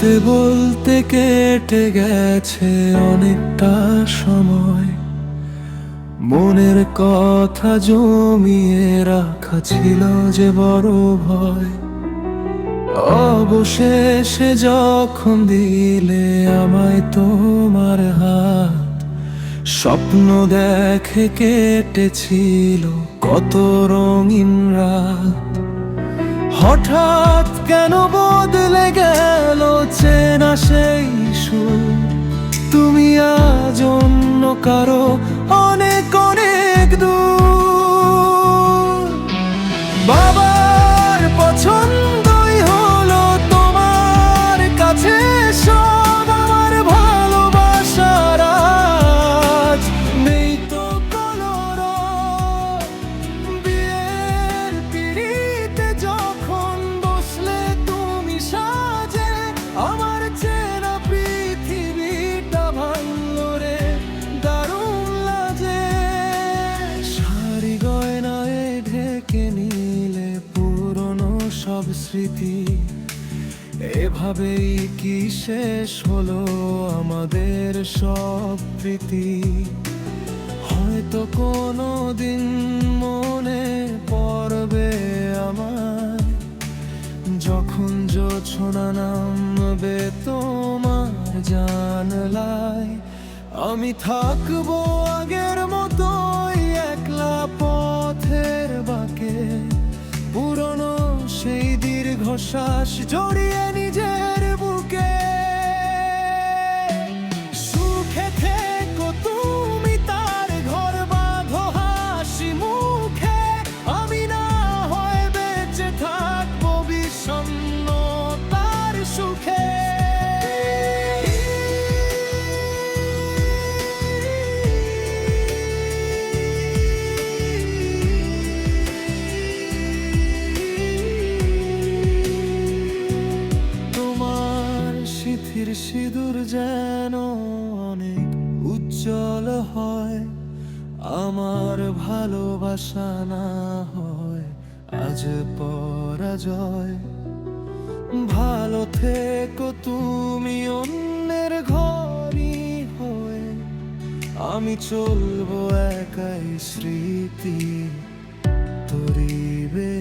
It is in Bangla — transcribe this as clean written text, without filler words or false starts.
বলতে বলতে কেটে গেছে অনেকটা সময়, মনের কথা জমিয়ে রাখা ছিল যে বড় ভয়। অবশেষে যখন দিলে আমায় তোমার হাত, স্বপ্ন দেখে কেটেছিল কত রঙিন রাত। হঠাৎ কেন বদলে গেল চেনা সেই সুর, তুমি আজ অন্য কারো অনেক অনেক দূর। বাবার পছন্দই হলো তোমার কাছে সব, আমার ভালোবাসার আজ নেই তো কলরব। বিয়ের পিঁড়িতে যখন বসলে তুমি সাজে, আমার চেনা পৃথিবীটা ভাঙলো রে দারুণ লাজে। শাড়ি গয়নায় ঢেকে নিলে পুরনো সব স্মৃতি, এভাবেই কি শেষ হলো আমাদের সব প্রীতি? হয়তো কোনো দিন মনে পড়বে আমার, যখন জোছনা নামবে তোমার জানলায়। আমি থাকবো আগের মতোই একলা পথের বাঁকে, পুরনো সেই দীর্ঘশ্বাস জড়িয়ে নিজের বুকে। সুখে থেকো তুমি, তার ঘর বাঁধো হাসি মুখে, আমি না হয় বেঁচে থাকবো বিষণ্ণতার সুখে। সিথির সিঁদুর যেন অনেক উজ্জ্বল হয়, আমার ভালোবাসা না হয় আজ পরাজয়। ভালো থেকো তুমি অন্যের ঘরই হয়ে, আমি চলবো একাই স্মৃতি তরিবে।